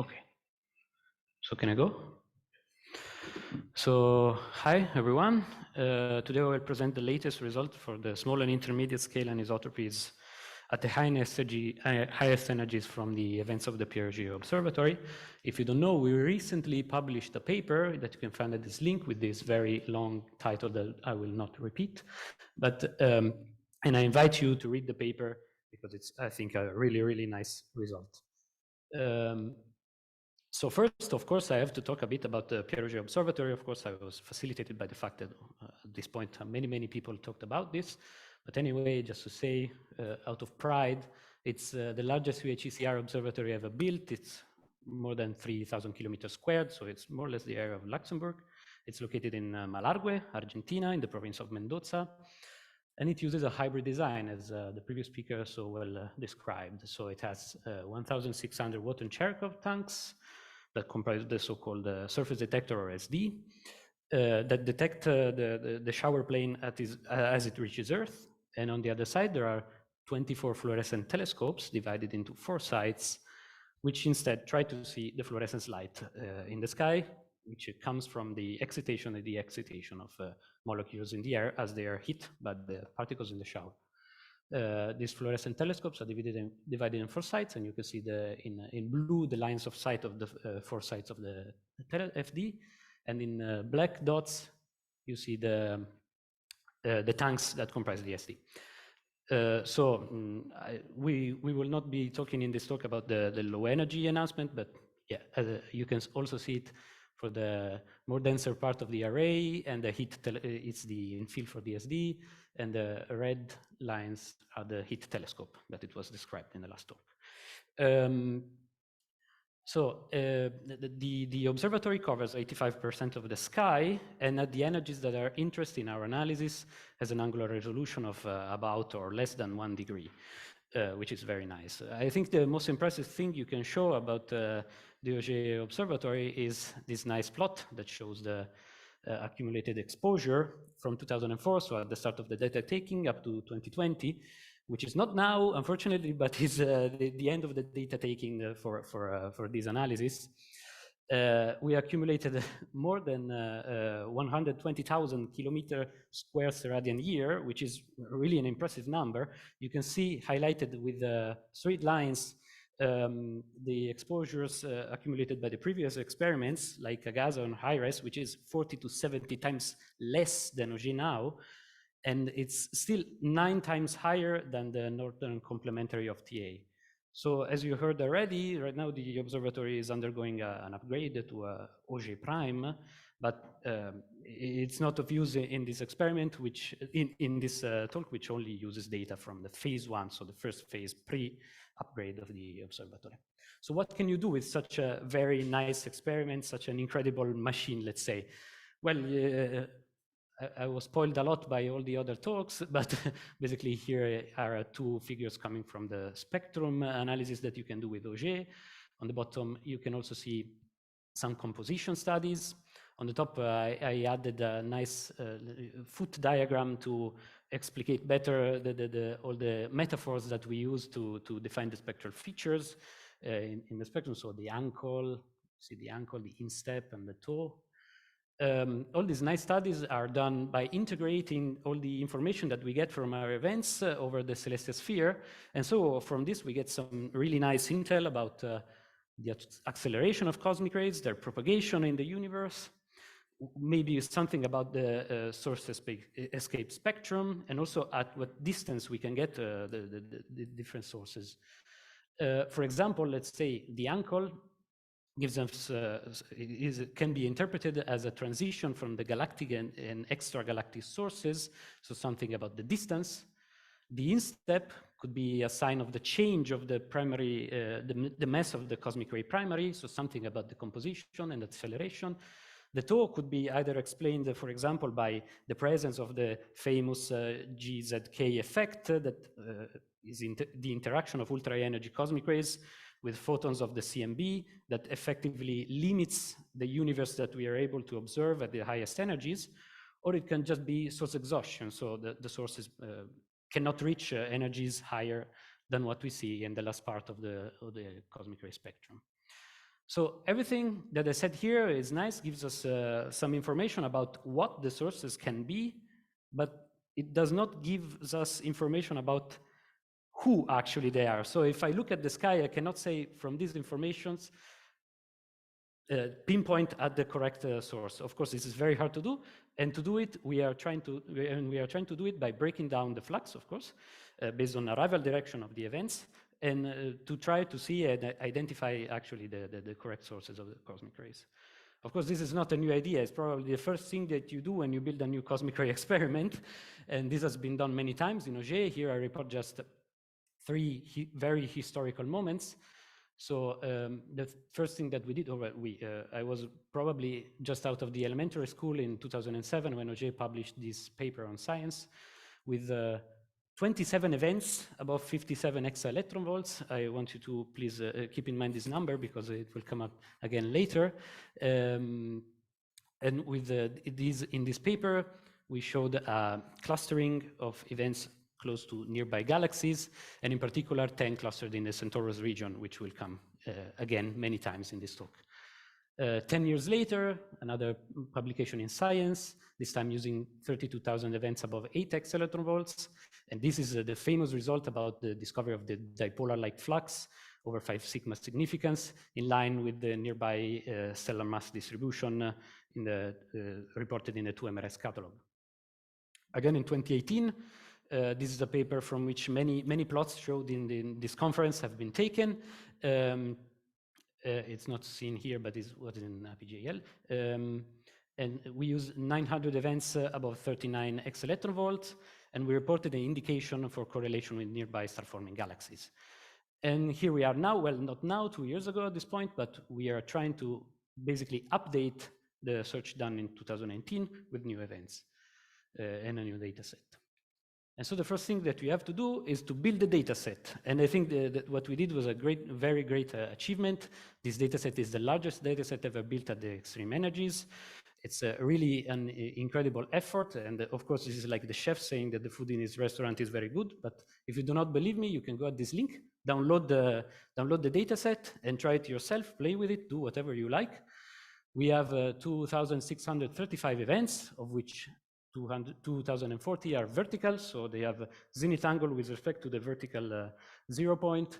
Okay, so can I go? So, hi everyone. Today I will present the latest result for the small and intermediate scale anisotropies at the highest energies from the events of the Pierre Auger Observatory. If you don't know, we recently published a paper that you can find at this link with this very long title that I will not repeat. But and I invite you to read the paper because it's, I think, a really, really nice result. So first, of course, I have to talk a bit about the Pierre Auger Observatory. Of course, I was facilitated by the fact that at this point, many people talked about this. But anyway, just to say, out of pride, it's the largest UHECR observatory ever built. It's more than 3,000 kilometers squared, so it's more or less the area of Luxembourg. It's located in Malargüe, Argentina, in the province of Mendoza. And it uses a hybrid design, as the previous speaker so well described. So it has 1,600 water and Cherenkov tanks that comprise the so-called surface detector, or SD, that detect the shower plane as it reaches Earth. And on the other side, there are 24 fluorescent telescopes divided into 4 sites, which instead try to see the fluorescence light in the sky, which comes from the excitation and de-excitation of molecules in the air as they are hit by the particles in the shower. These fluorescent telescopes are divided in 4 sites, and you can see in blue the lines of sight of the 4 sites of the FD, and in black dots you see the tanks that comprise the SD. We will not be talking in this talk about the low energy announcement, but yeah, you can also see it for the more denser part of the array, and the heat it's the infill for the SD, and the red lines are the heat telescope that it was described in the last talk. The observatory covers 85% of the sky, and at the energies that are interested in our analysis has an angular resolution of about or less than 1 degree, which is very nice. I think the most impressive thing you can show about the Auger Observatory is this nice plot that shows the accumulated exposure from 2004, so at the start of the data taking, up to 2020, which is not now, unfortunately, but is the end of the data taking for this analysis. We accumulated more than 120,000 kilometer square radian year, which is really an impressive number. You can see highlighted with straight lines the exposures accumulated by the previous experiments, like Agaza and HIRES, which is 40 to 70 times less than Auger now. And it's still 9 times higher than the northern complementary of TA. So as you heard already, right now the observatory is undergoing an upgrade to Auger Prime, but it's not of use in this experiment, which in this talk, which only uses data from the phase 1, so the first phase pre-upgrade of the observatory. So what can you do with such a very nice experiment, such an incredible machine, let's say? Well, I was spoiled a lot by all the other talks, but basically here are 2 figures coming from the spectrum analysis that you can do with Auger. On the bottom, you can also see some composition studies. On the top, I added a nice foot diagram to explicate better all the metaphors that we use to define the spectral features in the spectrum. So the ankle, see the ankle, the instep, and the toe. All these nice studies are done by integrating all the information that we get from our events over the celestial sphere. And so from this, we get some really nice intel about the acceleration of cosmic rays, their propagation in the universe, maybe something about the source escape spectrum, and also at what distance we can get the different sources. For example, let's say the ankle gives us can be interpreted as a transition from the galactic and extragalactic sources, so something about the distance. The instep could be a sign of the change of the primary, the mass of the cosmic ray primary, so something about the composition and acceleration. The toe could be either explained, for example, by the presence of the famous GZK effect that is the interaction of ultra-high-energy cosmic rays with photons of the CMB that effectively limits the universe that we are able to observe at the highest energies, or it can just be source exhaustion, so the sources cannot reach energies higher than what we see in the last part of the cosmic ray spectrum. So everything that I said here is nice, gives us some information about what the sources can be, but it does not give us information about who actually they are. So if I look at the sky, I cannot say from these informations, pinpoint at the correct source. Of course, this is very hard to do, and to do it, we are trying to do it by breaking down the flux, of course, based on arrival direction of the events, and to try to see and identify actually the correct sources of the cosmic rays. Of course, this is not a new idea. It's probably the first thing that you do when you build a new cosmic ray experiment, and this has been done many times in Auger. Here I report just 3 very historical moments. So the first thing that we did, or I was probably just out of the elementary school in 2007 when Auger published this paper on science with 27 events above 57 exa-electron volts. I want you to please keep in mind this number because it will come up again later. And with in this paper, we showed a clustering of events close to nearby galaxies, and in particular 10 clustered in the Centaurus region, which will come again many times in this talk. 10 years later, another publication in Science, this time using 32,000 events above 8 exa-electron volts, and this is the famous result about the discovery of the dipolar-like flux over 5 sigma significance, in line with the nearby stellar mass distribution reported in the 2MRS catalog. Again, in 2018, this is a paper from which many plots showed in this conference have been taken. It's not seen here, but it was in APJL. And we use 900 events above 39 exa-electron volts, and we reported an indication for correlation with nearby star-forming galaxies. And here we are now, well, not now, 2 years ago at this point, but we are trying to basically update the search done in 2019 with new events and a new data set. And so the first thing that we have to do is to build the data set. And I think that what we did was a very great achievement. This data set is the largest data set ever built at the extreme energies. It's really an incredible effort. And of course, this is like the chef saying that the food in his restaurant is very good. But if you do not believe me, you can go at this link, download the data set and try it yourself, play with it, do whatever you like. We have 2,635 events, of which 2,040 are vertical, so they have zenith angle with respect to the vertical 0 point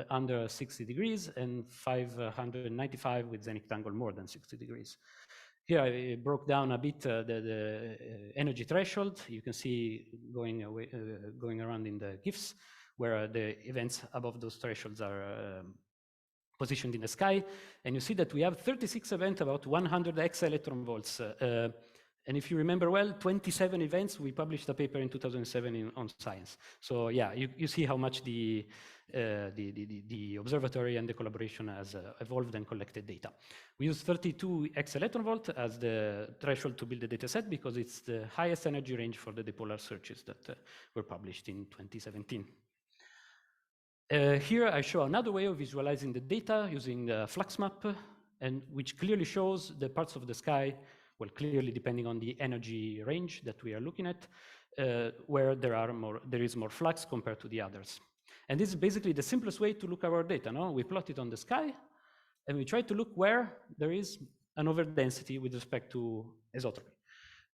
under 60 degrees, and 595 with zenith angle more than 60 degrees. Here I broke down a bit the energy threshold. You can see going around in the GIFs, where the events above those thresholds are positioned in the sky, and you see that we have 36 events about 100 exa-electron volts. And if you remember well, 27 events, we published a paper in 2007 on Science. So yeah, you see how much the observatory and the collaboration has evolved and collected data. We use 32 exa-electron volt as the threshold to build the data set because it's the highest energy range for the dipolar searches that were published in 2017. Here I show another way of visualizing the data using the Flux map, and which clearly shows the parts of the sky, well, clearly depending on the energy range that we are looking at, where there is more flux compared to the others. And this is basically the simplest way to look at our data. No? We plot it on the sky, and we try to look where there is an overdensity with respect to isotropy.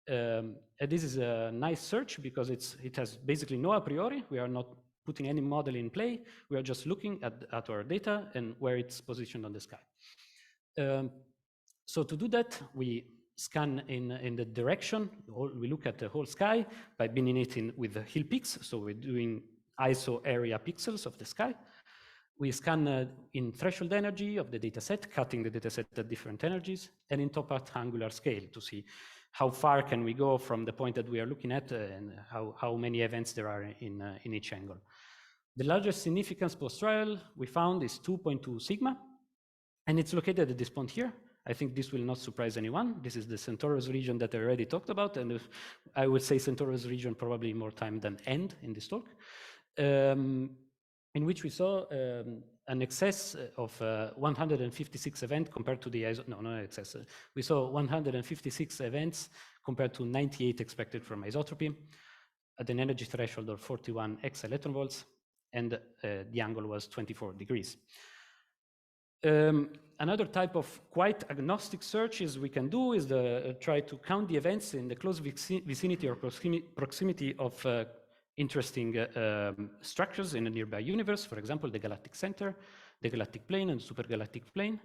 And this is a nice search because it has basically no a priori. We are not putting any model in play. We are just looking at our data and where it's positioned on the sky. So to do that, we scan in the direction. We look at the whole sky by binning it in with the hill peaks. So we're doing ISO area pixels of the sky. We scan in threshold energy of the data set, cutting the data set at different energies, and in top part angular scale to see how far can we go from the point that we are looking at and how many events there are in each angle. The largest significance post-trial we found is 2.2 sigma, and it's located at this point here. I think this will not surprise anyone. This is the Centaurus region that I already talked about, and I would say Centaurus region probably more time than end in this talk, in which we saw an excess of 156 events compared to the excess. We saw 156 events compared to 98 expected from isotropy at an energy threshold of 41 exa-electron volts, and the angle was 24 degrees. Another type of quite agnostic searches we can do is try to count the events in the close vicinity or proximity of interesting structures in a nearby universe, for example, the galactic center, the galactic plane, and supergalactic plane.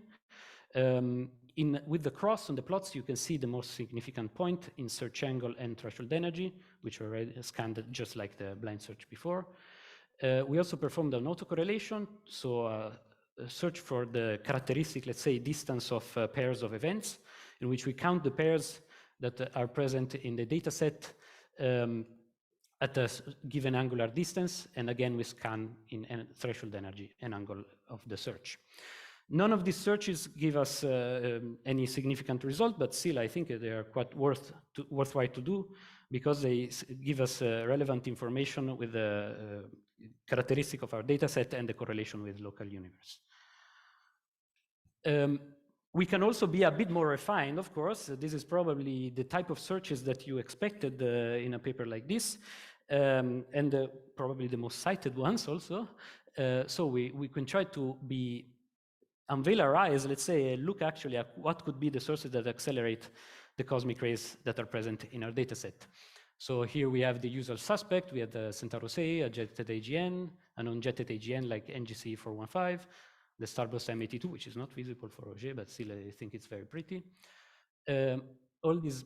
With the cross on the plots, you can see the most significant point in search angle and threshold energy, which are already scanned just like the blind search before. We also performed an autocorrelation, so search for the characteristic, let's say, distance of pairs of events, in which we count the pairs that are present in the data set at a given angular distance, and again we scan in threshold energy and angle of the search. None of these searches give us any significant result, but still I think they are quite worthwhile to do, because they give us relevant information with the characteristic of our data set and the correlation with local universe. We can also be a bit more refined, of course. This is probably the type of searches that you expected in a paper like this, and probably the most cited ones also. So we can try to unveil our eyes, let's say, look actually at what could be the sources that accelerate the cosmic rays that are present in our data set. So here we have the usual suspect. We have the Centaurus A, a jetted AGN, an unjetted AGN like NGC 415, the starburst M82, which is not visible for Auger, but still I think it's very pretty. All these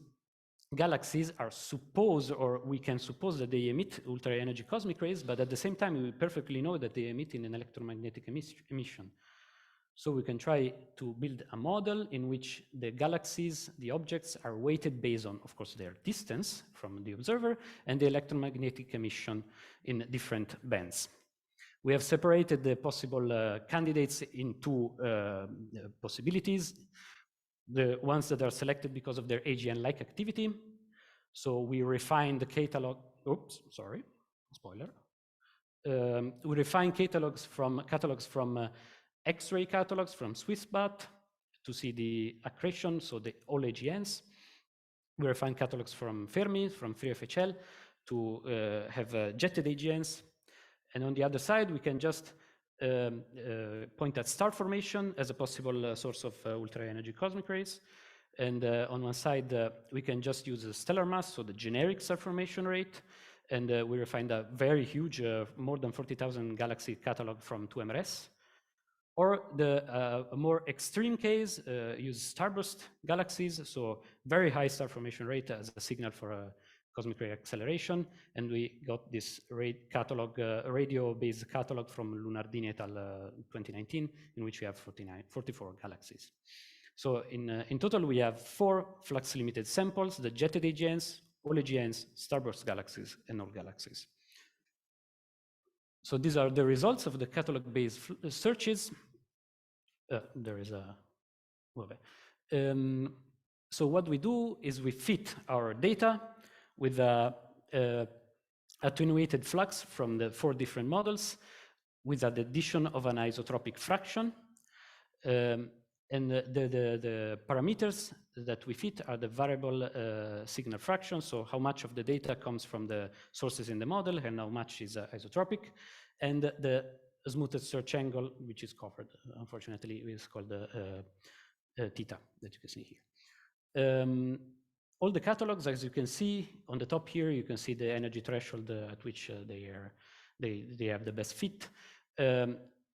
galaxies are supposed, or we can suppose that they emit ultra-energy cosmic rays, but at the same time, we perfectly know that they emit in an electromagnetic emission. So we can try to build a model in which the galaxies, the objects, are weighted based on, of course, their distance from the observer and the electromagnetic emission in different bands. We have separated the possible candidates into possibilities, the ones that are selected because of their AGN-like activity. So we refine the catalog, oops, sorry, spoiler. We refine catalogs from X-ray catalogs from SwissBAT to see the accretion, so all AGNs. We refine catalogs from Fermi, from FreeFHL, to have jetted AGNs. And on the other side, we can just point at star formation as a possible source of ultra-energy cosmic rays. And on one side, we can just use the stellar mass, so the generic star formation rate. And we refined a very huge, more than 40,000 galaxy catalog from 2MRS. Or a more extreme case, use starburst galaxies, so very high star formation rate as a signal for a cosmic ray acceleration. And we got this radio-based catalog from Lunardini et al. 2019, in which we have 44 galaxies. So in total, we have 4 flux-limited samples: the jetted AGNs, all AGNs, starburst galaxies, and all galaxies. So these are the results of the catalog-based searches. There is a... so what we do is we fit our data with a attenuated flux from the 4 different models with an addition of an isotropic fraction. And the parameters that we fit are the variable signal fraction, so how much of the data comes from the sources in the model and how much is isotropic, and the smoothed search angle, which is covered, unfortunately, is called the theta that you can see here. All the catalogs, as you can see on the top here, you can see the energy threshold at which they have the best fit.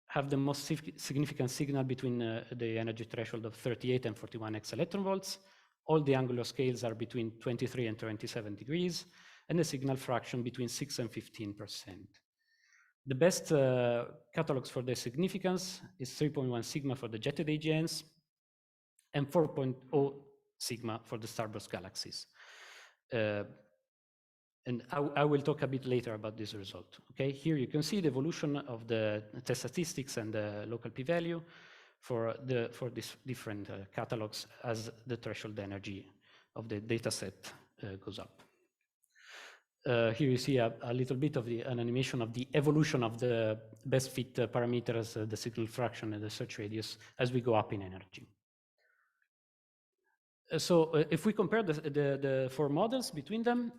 Have the most significant signal between the energy threshold of 38 and 41 ex-electron volts. All the angular scales are between 23 and 27 degrees, and the signal fraction between 6 and 15%. The best catalogs for the significance is 3.1 sigma for the jetted AGNs and 4.0 sigma for the starburst galaxies. And I will talk a bit later about this result. Okay, here you can see the evolution of the test statistics and the local p-value for these different catalogs as the threshold energy of the data set goes up. Here you see a little bit of an animation of the evolution of the best fit parameters, the signal fraction and the search radius as we go up in energy. So if we compare the 4 models between them,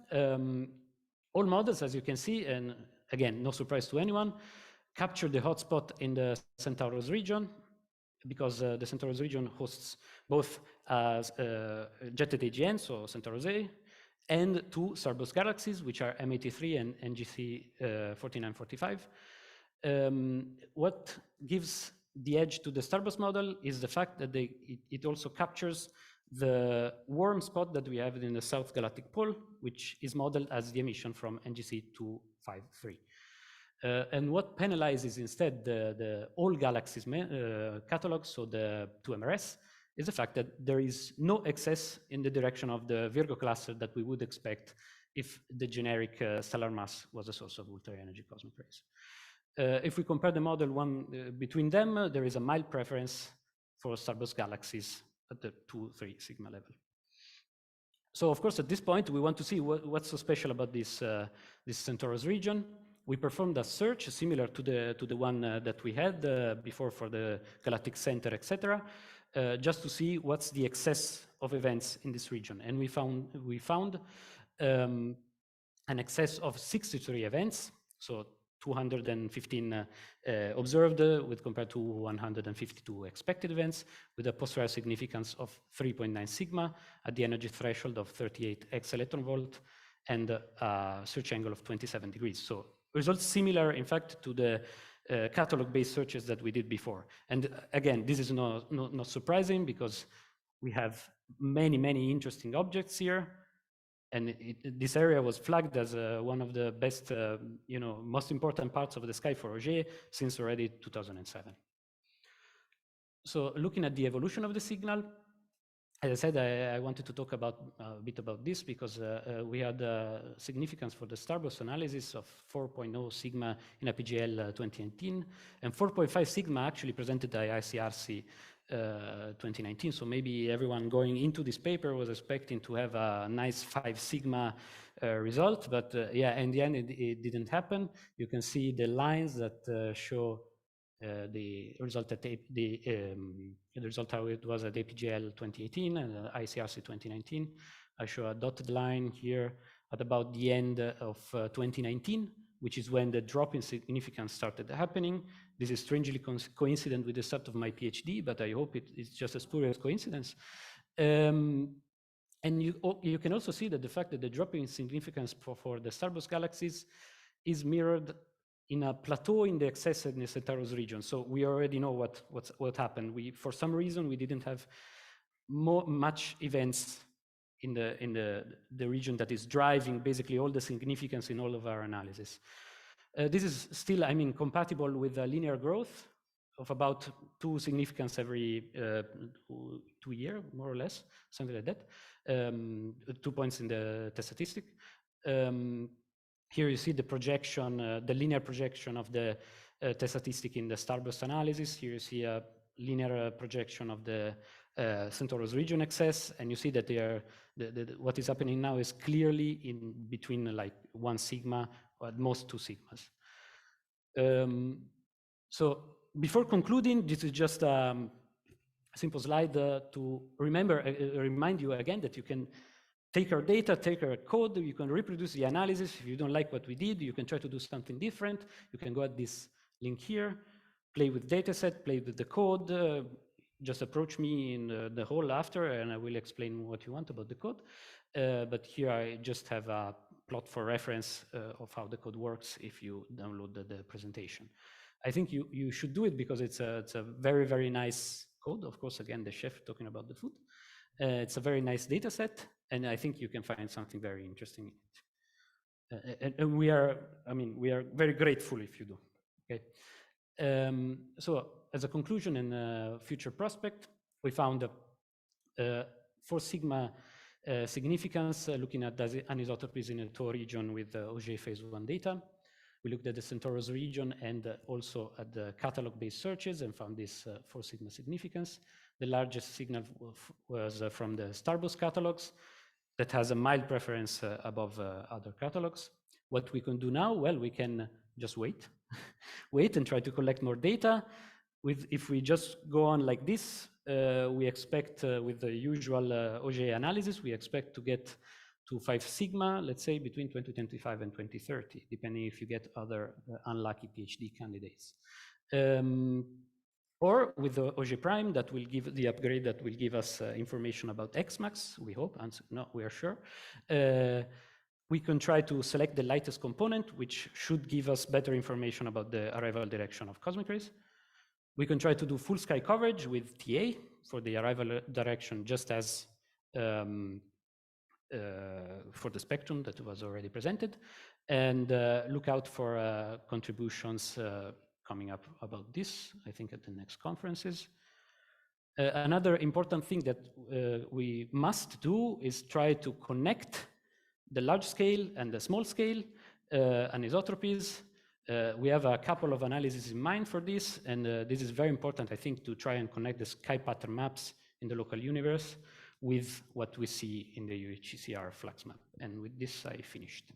all models, as you can see, and again, no surprise to anyone, capture the hotspot in the Centaurus region. because the Centaurus region hosts both jetted AGN, so Centaurus A, and two starburst galaxies, which are M83 and NGC 4945. What gives the edge to the starburst model is the fact that it also captures the warm spot that we have in the south galactic pole, which is modeled as the emission from NGC 253. And what penalizes instead the all galaxies catalog, so the 2MRS, is the fact that there is no excess in the direction of the Virgo cluster that we would expect if the generic stellar mass was a source of ultra-energy cosmic rays. If we compare the model between them, there is a mild preference for starburst galaxies at the 2-3 sigma level. So of course, at this point, we want to see what's so special about this Centaurus region. We performed a search similar to the one that we had before for the galactic center, etc., just to see what's the excess of events in this region. And we found an excess of 63 events, so 215 observed with compared to 152 expected events, with a post-Rayleigh significance of 3.9 sigma at the energy threshold of 38 ex-electron volt and a search angle of 27 degrees. So results similar, in fact, to the catalog-based searches that we did before. And again, this is not surprising because we have many interesting objects here. And this area was flagged as one of the best, most important parts of the sky for Auger since already 2007. So looking at the evolution of the signal, as I said, I wanted to talk a bit about this because we had significance for the starburst analysis of 4.0 sigma in APGL 2019, and 4.5 sigma actually presented by ICRC 2019. So maybe everyone going into this paper was expecting to have a nice 5 sigma result, but yeah, in the end it didn't happen. You can see the lines that show the result at the result how it was at APGL 2018 and ICRC 2019. I show a dotted line here at about the end of 2019, which is when the drop in significance started happening. This is strangely coincident with the start of my PhD, but I hope it's just a spurious coincidence. And you can also see that the fact that the drop in significance for the starburst galaxies is mirrored in a plateau in the excess in the Centaurus region. So we already know what happened. For some reason, we didn't have much events in the region that is driving basically all the significance in all of our analysis. This is still, compatible with a linear growth of about 2 significance every 2 years, more or less, something like that. 2 points in the test statistic. Here you see the projection, the linear projection of the test statistic in the starburst analysis. Here you see a linear projection of the Centaurus region excess, and you see that they are what is happening now is clearly in between like 1 sigma or at most 2 sigmas. So before concluding, this is just a simple slide to remind you again that you can take our data, take our code, you can reproduce the analysis. If you don't like what we did, you can try to do something different. You can go at this link here, play with dataset, play with the code, just approach me in the hall after and I will explain what you want about the code. But here I just have a plot for reference of how the code works if you download the presentation. I think you should do it because it's a very nice code. Of course, again, the chef talking about the food. It's a very nice data set, and I think you can find something very interesting in it. And we are very grateful if you do. Okay. So as a conclusion and a future prospect, we found 4 sigma significance looking at the anisotropies in the TOR region with Auger phase 1 data. We looked at the Centaurus region and also at the catalog-based searches and found this 4 sigma significance. The largest signal was from the starburst catalogs that has a mild preference above other catalogs. What we can do now, well, we can just wait, wait and try to collect more data. If we just go on like this, we expect with the usual Auger analysis, we expect to get to 5 sigma, let's say between 2025 and 2030, depending if you get other unlucky PhD candidates. or with the Auger prime that will give the upgrade that will give us information about Xmax, we hope, and no, we are sure. We can try to select the lightest component, which should give us better information about the arrival direction of cosmic rays. We can try to do full sky coverage with TA for the arrival direction, just as for the spectrum that was already presented, and look out for contributions coming up about this, I think, at the next conferences. Another important thing that we must do is try to connect the large scale and the small scale anisotropies. We have a couple of analyses in mind for this, and this is very important, I think, to try and connect the sky pattern maps in the local universe with what we see in the UHCR flux map. And with this, I finished.